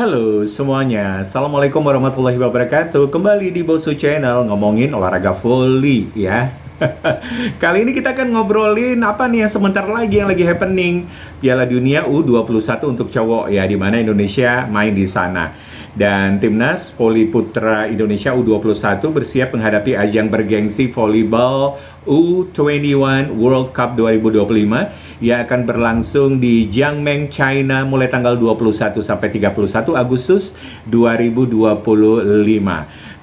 Halo semuanya, Assalamualaikum warahmatullahi wabarakatuh. Kembali di Bosu Channel ngomongin olahraga voli ya. Kali ini kita akan ngobrolin apa nih yang sebentar lagi yang lagi happening, Piala Dunia U21 untuk cowok ya, di mana Indonesia main di sana. Dan timnas voli putra Indonesia U21 bersiap menghadapi ajang bergengsi volleyball U21 World Cup 2025 yang akan berlangsung di Jiangmen, China mulai tanggal 21 sampai 31 Agustus 2025.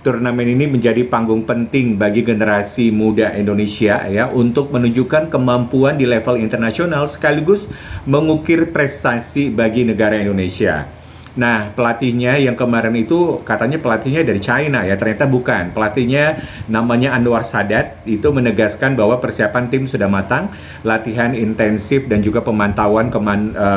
Turnamen ini menjadi panggung penting bagi generasi muda Indonesia ya untuk menunjukkan kemampuan di level internasional sekaligus mengukir prestasi bagi negara Indonesia. Nah, pelatihnya yang kemarin itu katanya pelatihnya dari China ya, ternyata bukan. Pelatihnya namanya Anwar Sadat, itu menegaskan bahwa persiapan tim sudah matang, latihan intensif dan juga pemantauan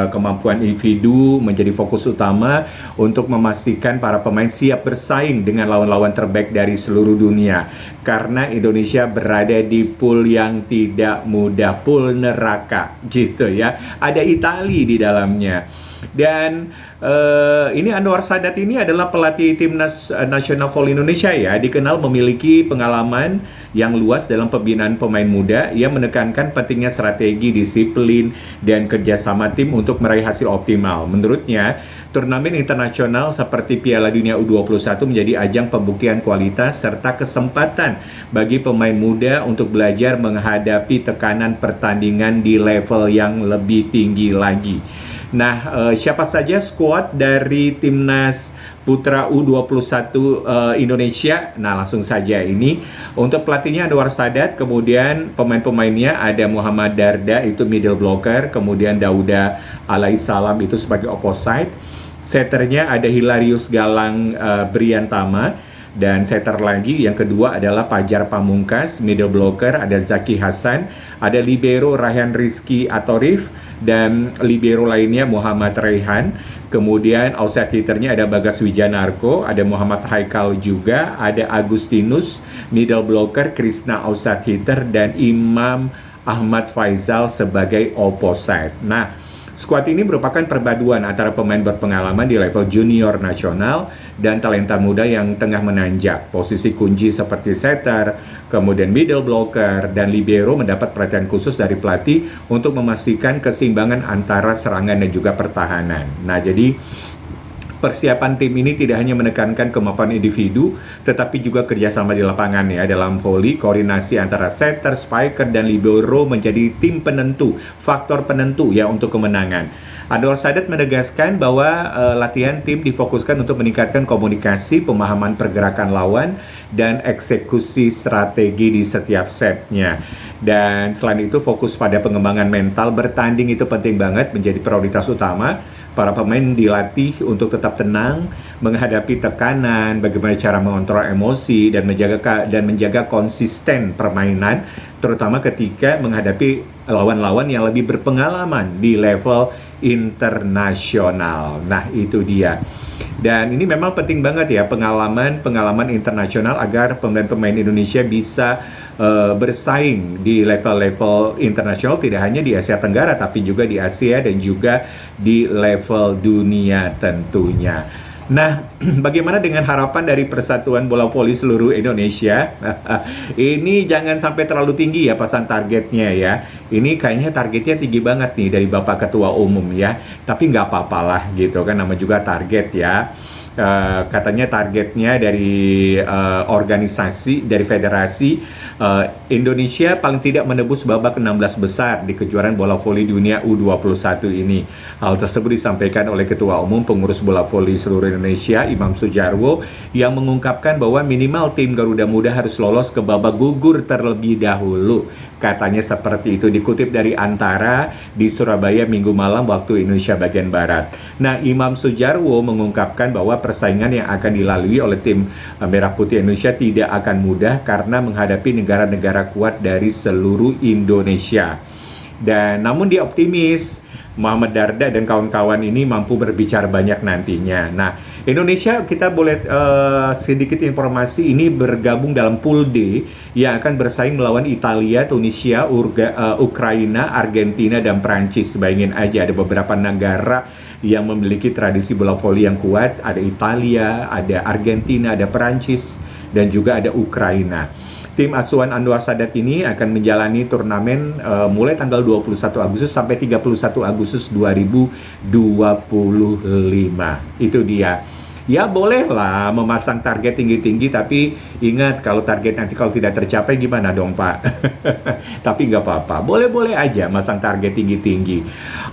kemampuan individu menjadi fokus utama untuk memastikan para pemain siap bersaing dengan lawan-lawan terbaik dari seluruh dunia. Karena Indonesia berada di pool yang tidak mudah, pool neraka gitu ya. Ada Italia di dalamnya. Dan ini Anwar Sadat ini adalah pelatih timnas nasional voli Indonesia ya, dikenal memiliki pengalaman yang luas dalam pembinaan pemain muda. Ia menekankan pentingnya strategi, disiplin, dan kerjasama tim untuk meraih hasil optimal. Menurutnya, turnamen internasional seperti Piala Dunia U21 menjadi ajang pembuktian kualitas serta kesempatan bagi pemain muda untuk belajar menghadapi tekanan pertandingan di level yang lebih tinggi lagi. Nah, siapa saja skuad dari timnas putra U21 Indonesia? Nah, langsung saja ini untuk pelatihnya Anwar Sadat, kemudian pemain-pemainnya ada Muhammad Darda itu middle blocker, kemudian Dauda Alaihissalam itu sebagai opposite, setternya ada Hilarius Galang Briantama, dan setter lagi yang kedua adalah Pajar Pamungkas, middle blocker ada Zaki Hasan, ada libero Rayhan Rizky Atorif, dan libero lainnya Muhammad Raihan. Kemudian outside hitternya ada Bagas Wijanarko, ada Muhammad Haikal juga, ada Agustinus middle blocker, Krishna outside hitter, dan Imam Ahmad Faizal sebagai opposite. Nah, skuad ini merupakan perpaduan antara pemain berpengalaman di level junior nasional dan talenta muda yang tengah menanjak. Posisi kunci seperti setter, kemudian middle blocker, dan libero mendapat perhatian khusus dari pelatih untuk memastikan keseimbangan antara serangan dan juga pertahanan. Nah, jadi persiapan tim ini tidak hanya menekankan kemampuan individu, tetapi juga kerjasama di lapangan ya. Dalam voli, koordinasi antara setter, spiker, dan libero menjadi tim penentu, faktor penentu ya untuk kemenangan. Anwar Sadat menegaskan bahwa latihan tim difokuskan untuk meningkatkan komunikasi, pemahaman pergerakan lawan, dan eksekusi strategi di setiap setnya. Dan selain itu fokus pada pengembangan mental, bertanding itu penting banget, menjadi prioritas utama. Para pemain dilatih untuk tetap tenang, menghadapi tekanan, bagaimana cara mengontrol emosi, dan menjaga konsisten permainan, terutama ketika menghadapi lawan-lawan yang lebih berpengalaman di level internasional. Nah, itu dia. Dan ini memang penting banget ya, pengalaman internasional agar pemain-pemain Indonesia bisa bersaing di level-level internasional, tidak hanya di Asia Tenggara tapi juga di Asia dan juga di level dunia tentunya. Nah, bagaimana dengan harapan dari Persatuan Bola Voli seluruh Indonesia? Ini jangan sampai terlalu tinggi ya pasang targetnya ya. Ini kayaknya targetnya tinggi banget nih dari Bapak Ketua Umum ya. Tapi nggak apa-apalah gitu kan, nama juga target ya. Katanya targetnya dari organisasi, dari federasi, Indonesia paling tidak menembus babak 16 besar di kejuaraan bola voli dunia U21 ini. Hal tersebut disampaikan oleh Ketua Umum Pengurus Bola Voli seluruh Indonesia, Imam Sujarwo, yang mengungkapkan bahwa minimal tim Garuda Muda harus lolos ke babak gugur terlebih dahulu. Katanya seperti itu, dikutip dari Antara di Surabaya Minggu malam waktu Indonesia bagian Barat. Nah, Imam Sujarwo mengungkapkan bahwa persaingan yang akan dilalui oleh tim Merah Putih Indonesia tidak akan mudah karena menghadapi negara-negara kuat dari seluruh Indonesia. Dan namun dia optimis Muhammad Darda dan kawan-kawan ini mampu berbicara banyak nantinya. Nah, Indonesia kita boleh sedikit informasi ini bergabung dalam Pool D yang akan bersaing melawan Italia, Tunisia, Ukraina, Argentina, dan Prancis. Bayangin aja ada beberapa negara yang memiliki tradisi bola voli yang kuat. Ada Italia, ada Argentina, ada Perancis, dan juga ada Ukraina. Tim asuhan Anwar Sadat ini akan menjalani turnamen mulai tanggal 21 Agustus sampai 31 Agustus 2025. Itu dia. Ya bolehlah memasang target tinggi-tinggi, tapi ingat kalau target nanti kalau tidak tercapai gimana dong Pak? Tapi nggak apa-apa, boleh-boleh aja masang target tinggi-tinggi.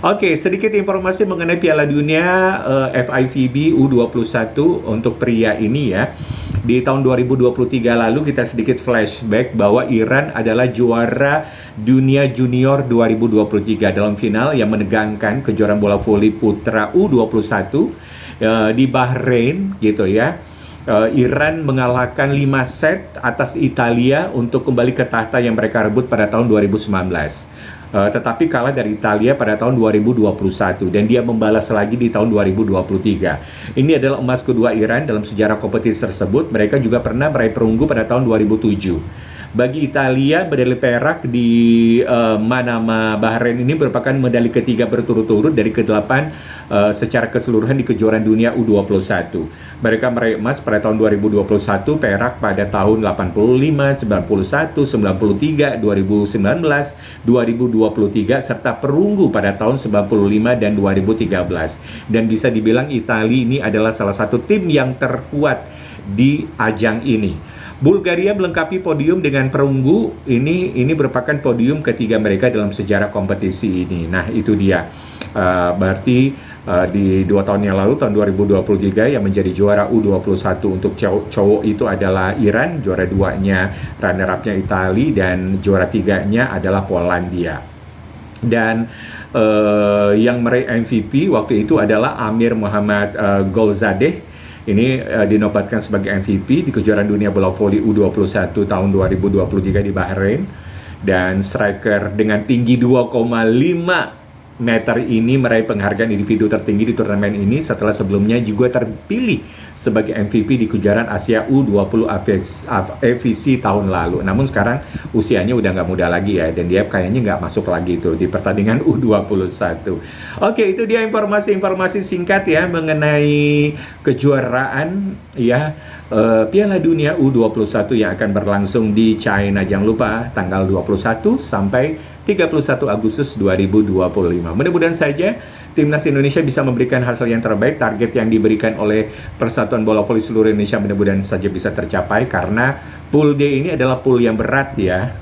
Oke, sedikit informasi mengenai Piala Dunia FIVB U21 untuk pria ini ya. Di tahun 2023 lalu kita sedikit flashback bahwa Iran adalah juara dunia junior 2023 dalam final yang menegangkan kejuaraan bola voli putra U21 di Bahrain gitu ya. Iran mengalahkan 5 set atas Italia untuk kembali ke tahta yang mereka rebut pada tahun 2019. Tetapi kalah dari Italia pada tahun 2021 dan dia membalas lagi di tahun 2023. Ini adalah emas kedua Iran dalam sejarah kompetisi tersebut. Mereka juga pernah meraih perunggu pada tahun 2007. Bagi Italia, medali perak di Manama Bahrain ini merupakan medali ketiga berturut-turut dari ke-8 secara keseluruhan di kejuaraan dunia U21. Mereka meraih emas pada tahun 2021, perak pada tahun 85, 91, 93, 2019, 2023, serta perunggu pada tahun 95 dan 2013. Dan bisa dibilang Italia ini adalah salah satu tim yang terkuat di ajang ini. Bulgaria melengkapi podium dengan perunggu. Ini merupakan podium ketiga mereka dalam sejarah kompetisi ini. Nah, itu dia. Berarti di 2 tahun yang lalu, tahun 2023, yang menjadi juara U21 untuk cowok itu adalah Iran, juara 2-nya runner-up-nya Italia, dan juara 3-nya adalah Polandia. Dan yang meraih MVP waktu itu adalah Amir Muhammad Golzadeh. Ini dinobatkan sebagai MVP di kejuaraan dunia bola voli U21 tahun 2023 di Bahrain. Dan striker dengan tinggi 2,5 meter ini meraih penghargaan individu tertinggi di turnamen ini setelah sebelumnya juga terpilih sebagai MVP di kejuaraan Asia U20 AFC tahun lalu. Namun sekarang usianya udah nggak muda lagi ya, dan dia kayaknya nggak masuk lagi itu di pertandingan U21. Oke, itu dia informasi-informasi singkat ya mengenai kejuaraan ya Piala Dunia U21 yang akan berlangsung di China. Jangan lupa tanggal 21 sampai 31 Agustus 2025. Mudah-mudahan saja Timnas Indonesia bisa memberikan hasil yang terbaik. Target yang diberikan oleh Persatuan Bola Voli seluruh Indonesia mudah-mudahan saja bisa tercapai, karena pool D ini adalah pool yang berat ya.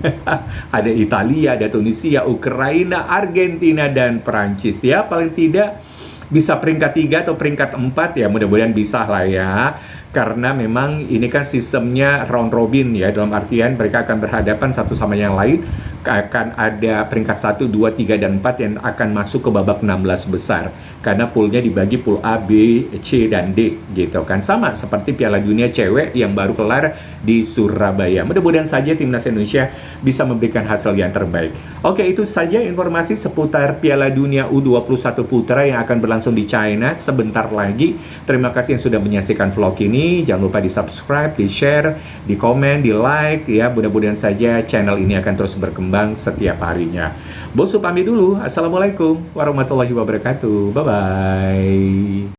Ada Italia, ada Tunisia, Ukraina, Argentina, dan Perancis ya. Paling tidak bisa peringkat 3 atau peringkat 4 ya, mudah-mudahan bisa lah ya. Karena memang ini kan sistemnya round robin ya, dalam artian mereka akan berhadapan satu sama yang lain. Akan ada peringkat 1, 2, 3, dan 4 yang akan masuk ke babak 16 besar. Karena poolnya dibagi pool A, B, C, dan D gitu kan. Sama seperti Piala Dunia cewek yang baru kelar di Surabaya. Mudah-mudahan saja Timnas Indonesia bisa memberikan hasil yang terbaik. Oke, itu saja informasi seputar Piala Dunia U21 Putra yang akan berlangsung di China sebentar lagi. Terima kasih yang sudah menyaksikan vlog ini. Jangan lupa di subscribe, di share, di komen, di like ya. Mudah-mudahan saja channel ini akan terus berkembang setiap harinya. Bosu pamit dulu. Assalamualaikum warahmatullahi wabarakatuh. Bye-bye.